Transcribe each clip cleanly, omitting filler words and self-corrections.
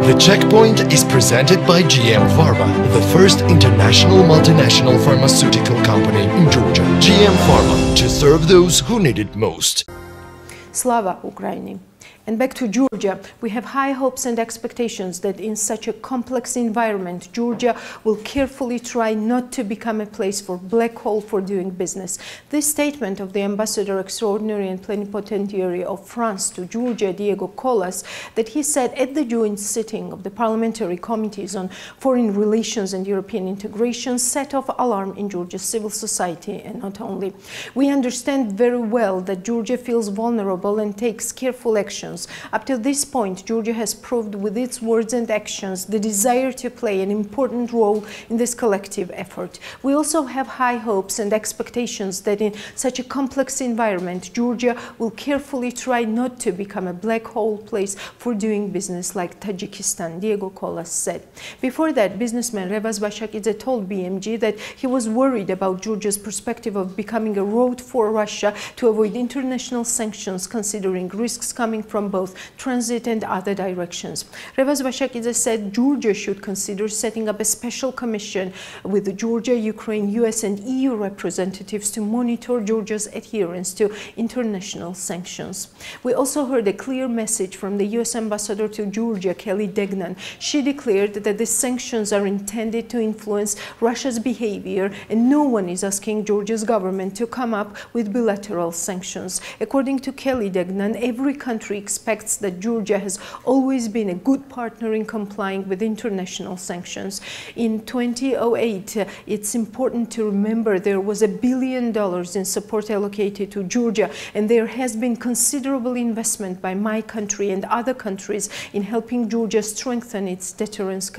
The Checkpoint is presented by GM Pharma, the first international multinational pharmaceutical company in Georgia. GM Pharma, to serve those who need it most. Slava Ukraini. And back to Georgia, we have high hopes and expectations that in such a complex environment, Georgia will carefully try not to become a place for black hole for doing business. This statement of the Ambassador Extraordinary and Plenipotentiary of France to Georgia, Diego Colas, that he said at the joint sitting of the Parliamentary Committees on Foreign Relations and European Integration, set off alarm in Georgia's civil society, and not only. We understand very well that Georgia feels vulnerable and takes careful actions. Up to this point, Georgia has proved with its words and actions the desire to play an important role in this collective effort. We also have high hopes and expectations that in such a complex environment, Georgia will carefully try not to become a black hole place for doing business like Tajikistan, Diego Colas said. Before that, businessman Revaz Bashakidze told BMG that he was worried about Georgia's perspective of becoming a road for Russia to avoid international sanctions, considering risks coming from both transit and other directions. Revaz Bashakidze said Georgia should consider setting up a special commission with Georgia, Ukraine, US and EU representatives to monitor Georgia's adherence to international sanctions. We also heard a clear message from the US ambassador to Georgia, Kelly Degnan. She declared that the sanctions are intended to influence Russia's behavior and no one is asking Georgia's government to come up with bilateral sanctions. According to Kelly Degnan, every country expects that Georgia has always been a good partner in complying with international sanctions. In 2008, it's important to remember there was $1 billion in support allocated to Georgia, and there has been considerable investment by my country and other countries in helping Georgia strengthen its deterrence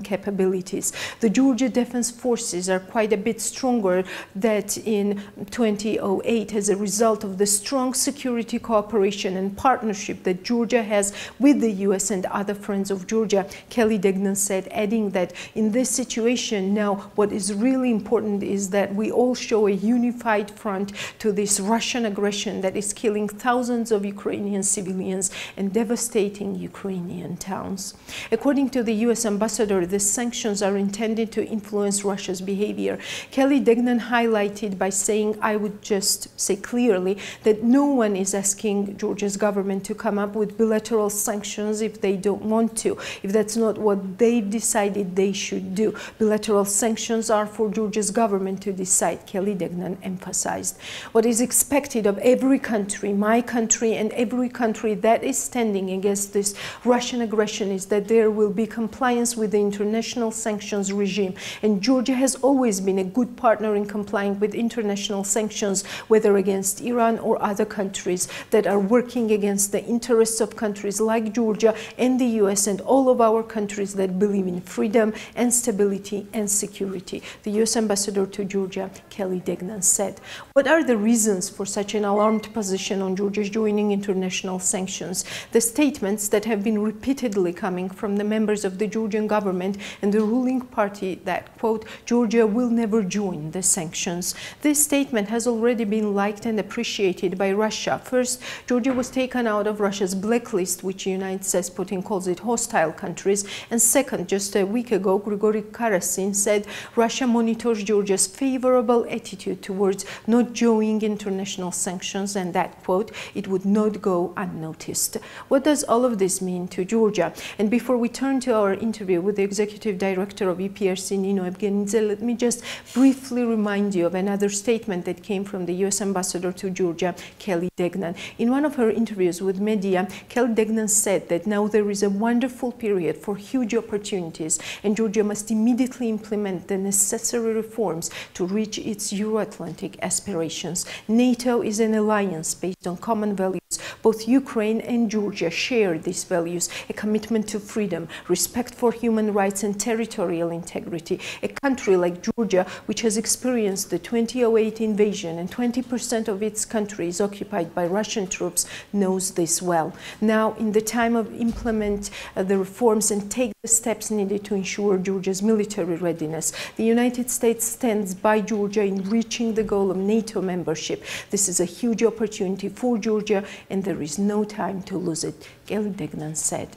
capabilities. The Georgia Defense Forces are quite a bit stronger than in 2008 as a result of the strong security cooperation and partnership that Georgia has with the US and other friends of Georgia, Kelly Degnan said, adding that in this situation now what is really important is that we all show a unified front to this Russian aggression that is killing thousands of Ukrainian civilians and devastating Ukrainian towns. According to the US ambassador, the sanctions are intended to influence Russia's behavior. Kelly Degnan highlighted by saying, I would just say clearly that no one is asking Georgia's government to come up with bilateral sanctions if they don't want to, if that's not what they've decided they should do. Bilateral sanctions are for Georgia's government to decide, Kelly Degnan emphasized. What is expected of every country, my country and every country that is standing against this Russian aggression, is that there will be compliance with the international sanctions regime. And Georgia has always been a good partner in complying with international sanctions, whether against Iran or other countries that are working against the interests of countries like Georgia and the US and all of our countries that believe in freedom and stability and security. The US ambassador to Georgia, Kelly Degnan, said. What are the reasons for such an alarmed position on Georgia joining international sanctions? The statements that have been repeatedly coming from the members of the Georgian government and the ruling party that, quote, Georgia will never join the sanctions. This statement has already been liked and appreciated by Russia. First, Georgia was taken out of Russia's blacklist, which the United States Putin calls it hostile countries. And second, just a week ago, Grigory Karasin said Russia monitors Georgia's favorable attitude towards not joining international sanctions and that, quote, it would not go unnoticed. What does all of this mean to Georgia? And before we turn to our interview with the executive director of EPRC, Nino Evgenidze, let me just briefly remind you of another statement that came from the US ambassador to Georgia, Kelly Degnan. In one of her interviews with media, Kelly Degnan said that now there is a wonderful period for huge opportunities and Georgia must immediately implement the necessary reforms to reach its Euro-Atlantic aspirations. NATO is an alliance based on common values. Both Ukraine and Georgia share these values, a commitment to freedom, respect for human rights and territorial integrity. A country like Georgia, which has experienced the 2008 invasion and 20% of its country is occupied by Russian troops, knows this well. Now, in the time of implement the reforms and take the steps needed to ensure Georgia's military readiness, the United States stands by Georgia in reaching the goal of NATO membership. This is a huge opportunity for Georgia and there is no time to lose it, Kelly Degnan said.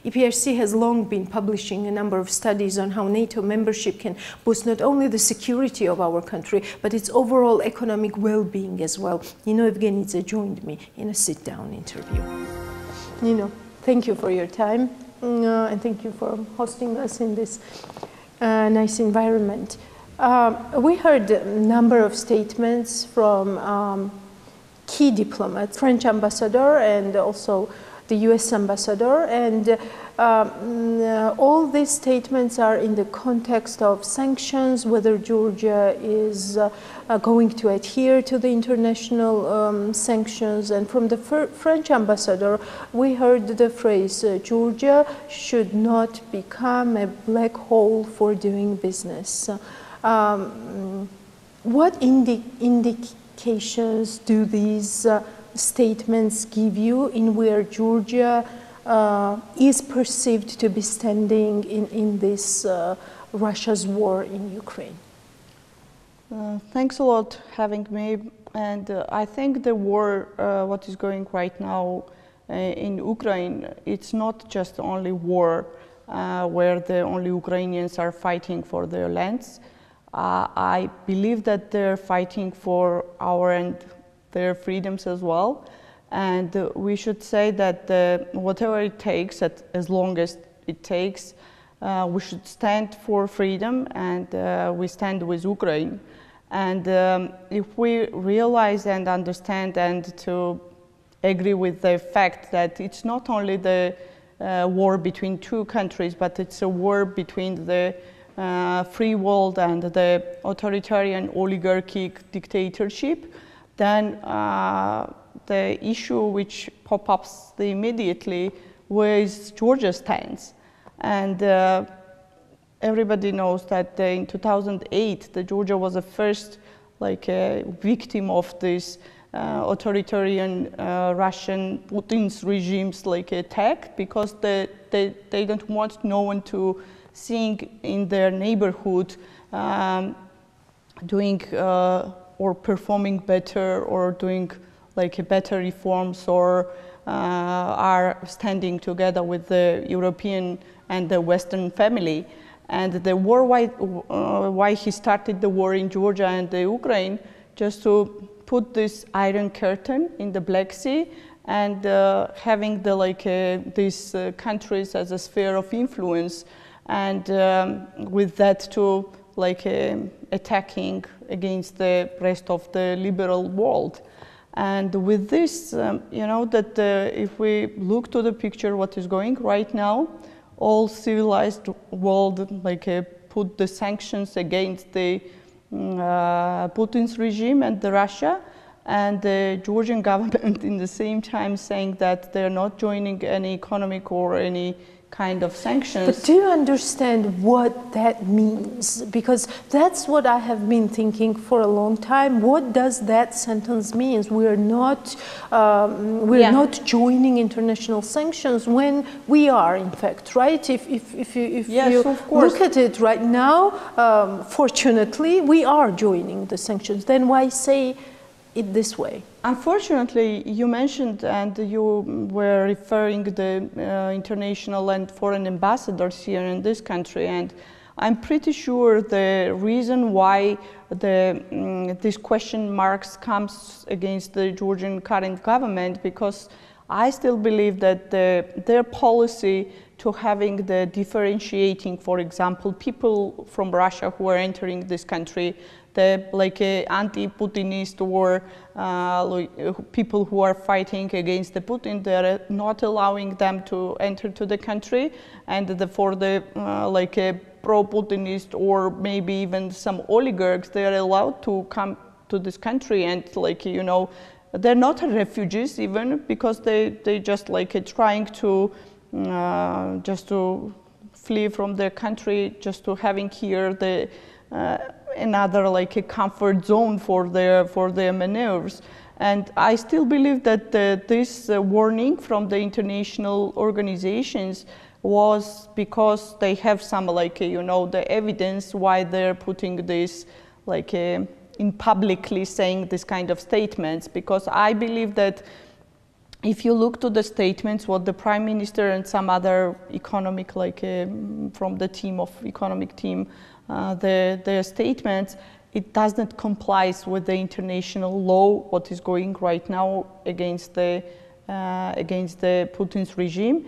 EPRC has long been publishing a number of studies on how NATO membership can boost not only the security of our country, but its overall economic well-being as well. Nino Evgenidze joined me in a sit-down interview. Nino, thank you for your time, and thank you for hosting us in this nice environment. We heard a number of statements from key diplomats, French ambassador and also the US ambassador, and all these statements are in the context of sanctions, whether Georgia is going to adhere to the international sanctions. And from the French ambassador, we heard the phrase, Georgia should not become a black hole for doing business. What indications do these statements give you in where Georgia is perceived to be standing in this Russia's war in Ukraine? Thanks a lot having me. And I think the war, what is going right now in Ukraine, it's not just only war where the only Ukrainians are fighting for their lands. I believe that they're fighting for our and their freedoms as well. And we should say that whatever it takes, as long as it takes, we should stand for freedom, and we stand with Ukraine. And if we realize and understand and to agree with the fact that it's not only the war between two countries, but it's a war between the free world and the authoritarian oligarchic dictatorship, then the issue which pops up immediately was Georgia stands. And everybody knows that in 2008, Georgia was the first victim of this authoritarian Russian Putin's regime's attack, because they don't want no one to seeing in their neighborhood doing or performing better or doing better reforms or are standing together with the European and the Western family. And the war, why he started the war in Georgia and the Ukraine, just to put this iron curtain in the Black Sea and having these countries as a sphere of influence, and with that to attacking against the rest of the liberal world. And with this, you know, that if we look to the picture, what is going right now, all civilized world put the sanctions against the Putin's regime and the Russia, and the Georgian government in the same time saying that they're not joining any economic or any kind of sanctions. But do you understand what that means? Because that's what I have been thinking for a long time. What does that sentence mean? We're not not joining international sanctions when we are, in fact, right? If yes, you of course. Look at it right now, fortunately, we are joining the sanctions. Then why say it this way? Unfortunately, you mentioned and you were referring the international and foreign ambassadors here in this country, and I'm pretty sure the reason why these question marks comes against the Georgian current government, because I still believe that their policy to having the differentiating, for example, people from Russia who are entering this country, the anti-Putinist or people who are fighting against the Putin, they're not allowing them to enter to the country, and for the pro-Putinist or maybe even some oligarchs, they are allowed to come to this country, and you know, they're not refugees even, because they just trying to just to flee from their country, just to having here the another a comfort zone for their maneuvers. And I still believe that this warning from the international organizations was because they have some you know, the evidence why they're putting this in publicly saying this kind of statements, because I believe that if you look to the statements, what the Prime Minister and some other economic, from the team of economic team, their statements, it does not comply with the international law, what is going right now against the Putin's regime,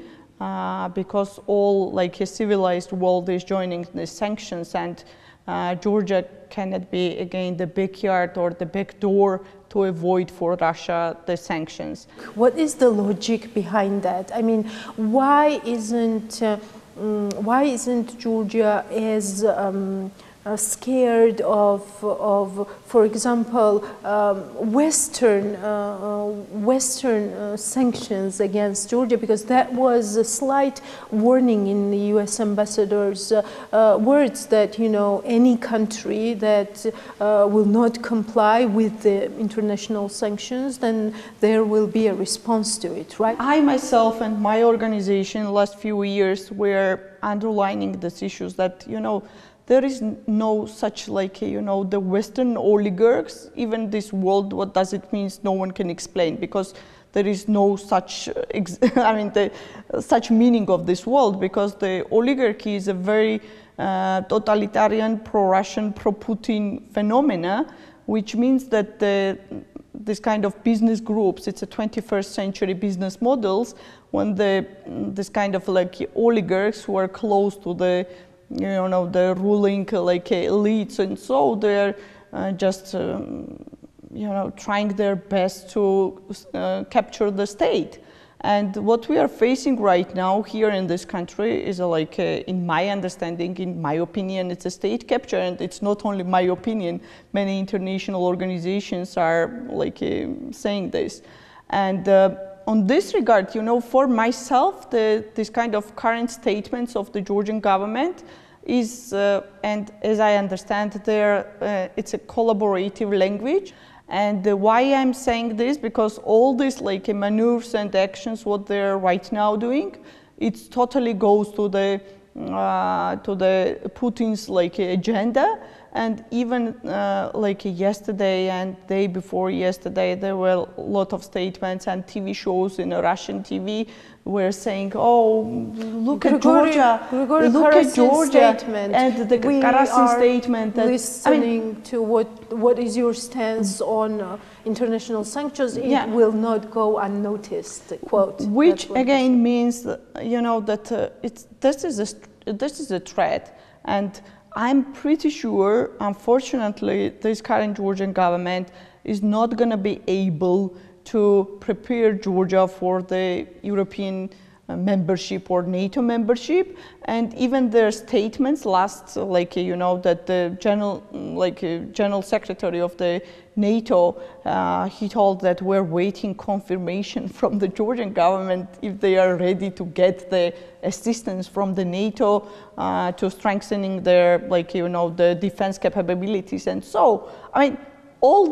because all a civilized world is joining the sanctions, and Georgia cannot be again the backyard or the back door to avoid for Russia the sanctions. What is the logic behind that? I mean, why isn't Georgia as scared of, for example, Western sanctions against Georgia? Because that was a slight warning in the U.S. ambassador's words that, you know, any country that will not comply with the international sanctions, then there will be a response to it, right? I myself and my organization last few years were underlining these issues that, you know, there is no such the Western oligarchs, even this world, what does it mean, no one can explain, because there is no such, such meaning of this world, because the oligarchy is a very totalitarian, pro-Russian, pro-Putin phenomena, which means that this kind of business groups, it's a 21st century business models, when this kind of oligarchs who are close to the the ruling elites, and so they're just trying their best to capture the state. And what we are facing right now here in this country is in my understanding, in my opinion, it's a state capture, and it's not only my opinion. Many international organizations are saying this. And on this regard, for myself, this kind of current statements of the Georgian government is, and as I understand, it's a collaborative language. And why I'm saying this, because all these maneuvers and actions, what they're right now doing, it totally goes to the Putin's agenda. And even yesterday and day before yesterday, there were a lot of statements and TV shows in Russian TV were saying, "Oh, look at Georgia, look at Georgia," and the Karasin statement. That, listening to what is your stance on international sanctions, it will not go unnoticed. Quote. Which again means, that this is a threat, and I'm pretty sure, unfortunately, this current Georgian government is not going to be able to prepare Georgia for the European membership or NATO membership. And even their statements last, that the General Secretary of the NATO, he told that we're waiting confirmation from the Georgian government if they are ready to get the assistance from the NATO to strengthening their, the defense capabilities. And so, all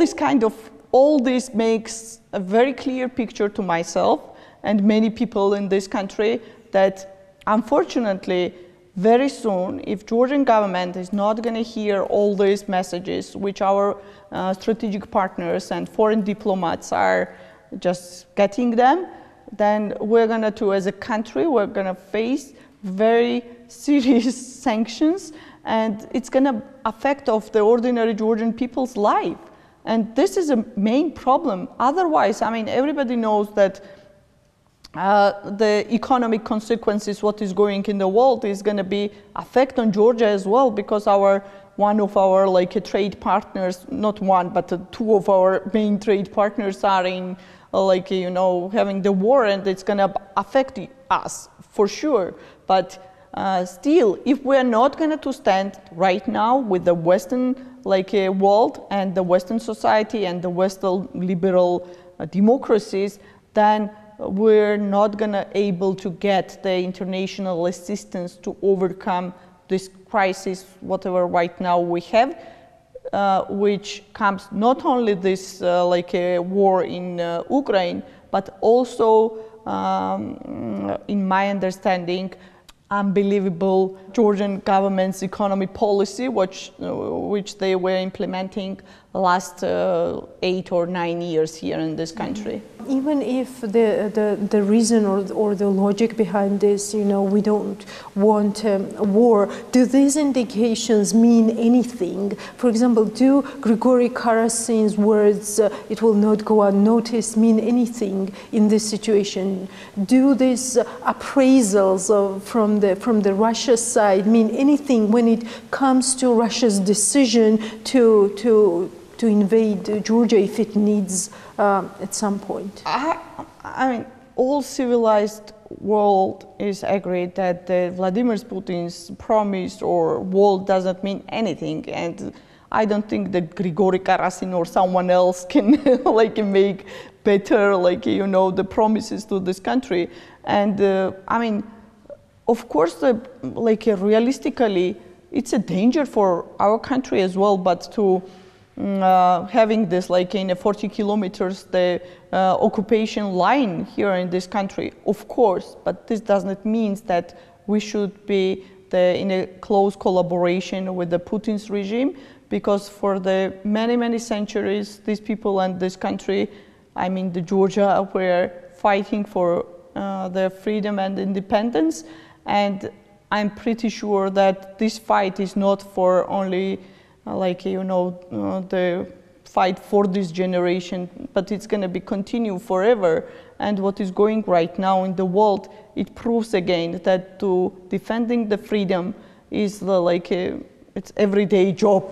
this makes a very clear picture to myself and many people in this country that, unfortunately, very soon, if Georgian government is not going to hear all these messages, which our strategic partners and foreign diplomats are just getting them, then we're going to, as a country, we're going to face very serious sanctions, and it's going to affect of the ordinary Georgian people's life. And this is a main problem. Otherwise, everybody knows that the economic consequences, what is going in the world, is going to be affect on Georgia as well, because one of our trade partners, not one, but two of our main trade partners are in having the war, and it's going to affect us for sure. But still, if we're not going to stand right now with the Western world and the Western society and the Western liberal democracies, then we're not going to able to get the international assistance to overcome this crisis, whatever right now we have, which comes not only this a war in Ukraine, but also, in my understanding, unbelievable Georgian government's economy policy, which they were implementing last 8 or 9 years here in this country. even if the reason or the logic behind this, we don't want a war, do these indications mean anything? For example, do Grigory Karasin's words, it will not go unnoticed, mean anything in this situation? Do these appraisals from the Russia side mean anything when it comes to Russia's decision to invade Georgia if it needs at some point? I mean, all civilized world is agreed that Vladimir Putin's promise or wall doesn't mean anything, and I don't think that Grigory Karasin or someone else can make better the promises to this country. And I mean, of course, realistically, it's a danger for our country as well, but to having this in 40 kilometers the occupation line here in this country, of course, but this doesn't mean that we should be in a close collaboration with the Putin's regime, because for the many centuries these people and this country, I mean the Georgia, were fighting for their freedom and independence, and I'm pretty sure that this fight is not for only the fight for this generation, but it's going to be continue forever. And what is going right now in the world, it proves again that defending the freedom is it's everyday job,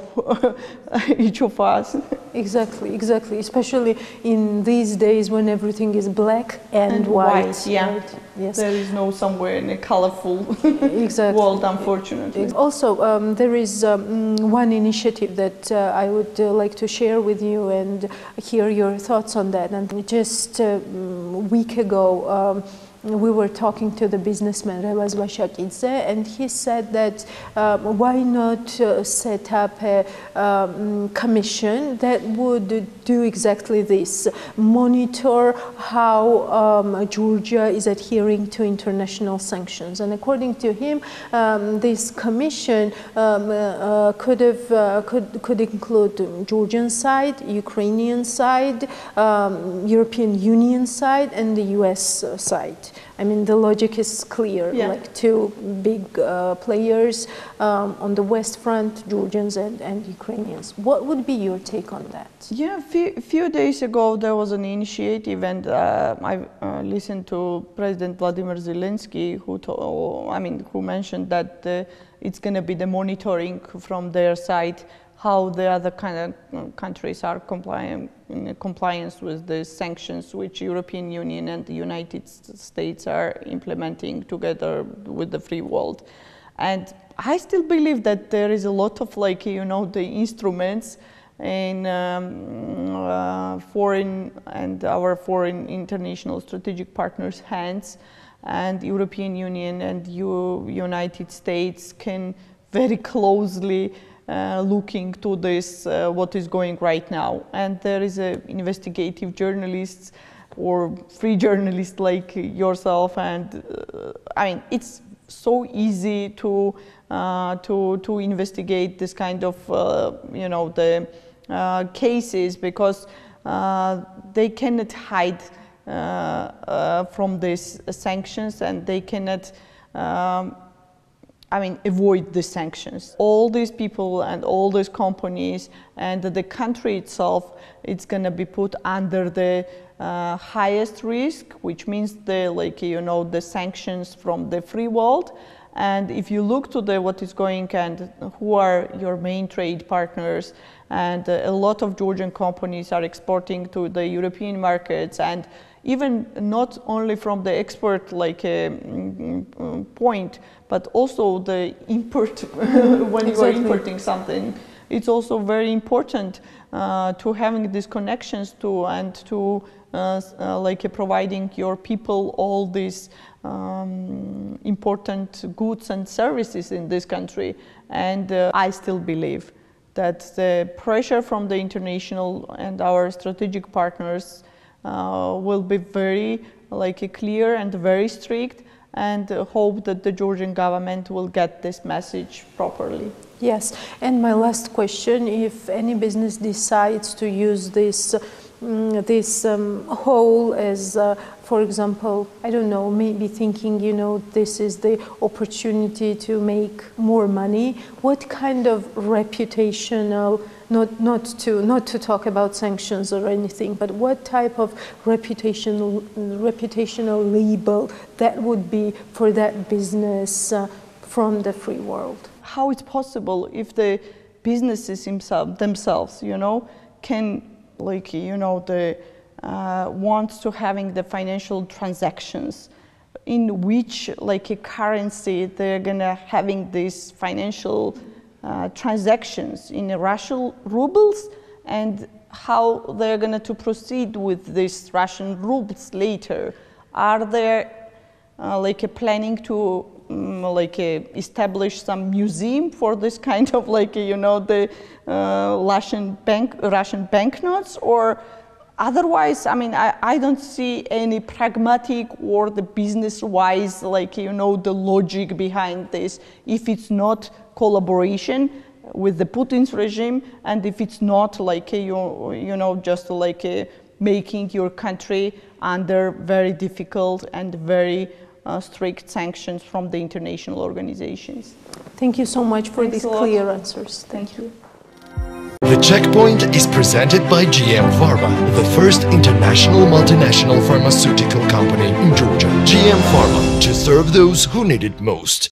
each of us. Exactly, especially in these days when everything is black and white. Yeah, right? Yes. There is no somewhere in a colorful world, unfortunately. Also, there is one initiative that I would like to share with you and hear your thoughts on that. And just a week ago, we were talking to the businessman Revaz Vashakidze, and he said that why not set up a commission that would do exactly this, monitor how Georgia is adhering to international sanctions. And according to him, this commission could include Georgian side, Ukrainian side, European Union side, and the US side. I mean, the logic is clear, two big players on the West Front, Georgians and Ukrainians. What would be your take on that? Yeah, a few days ago there was an initiative, and I listened to President Vladimir Zelensky, who mentioned that it's going to be the monitoring from their side how the other countries are in compliance with the sanctions which European Union and the United States are implementing together with the free world. And I still believe that there is a lot of the instruments in foreign and our foreign international strategic partners' hands, and European Union and United States can very closely looking to this, what is going right now. And there is investigative journalists or free journalists like yourself, and I mean, it's so easy to investigate this kind of the cases, because they cannot hide from these sanctions, and they cannot avoid the sanctions. All these people and all these companies and the country itself, it's going to be put under the highest risk, which means the sanctions from the free world. And if you look to what is going and who are your main trade partners, and a lot of Georgian companies are exporting to the European markets, and even not only from the export point, but also the import when you are importing something. It's also very important to having these connections to, and to providing your people all these important goods and services in this country. And I still believe that the pressure from the international and our strategic partners will be very clear and very strict, and hope that the Georgian government will get this message properly. Yes, and my last question, if any business decides to use this this whole as, for example, I don't know, maybe thinking, you know, this is the opportunity to make more money. What kind of reputational, not to talk about sanctions or anything, but what type of reputational label that would be for that business from the free world? How it's possible if the businesses themselves, you know, can, like, you know, wants to having the financial transactions in which, like, a currency they're gonna having these financial transactions in Russian rubles, and how they're gonna to proceed with these Russian rubles later. Are there like a planning to establish some museum for this kind of, like, you know, the Russian banknotes? Or otherwise, I mean, I don't see any pragmatic or the business-wise, like, you know, the logic behind this, if it's not collaboration with the Putin's regime, and if it's not like you know, just like making your country under very difficult and very strict sanctions from the international organizations. Thank you so much for these clear answers. Thank you. The Checkpoint is presented by GM Pharma, the first international multinational pharmaceutical company in Georgia. GM Pharma, to serve those who need it most.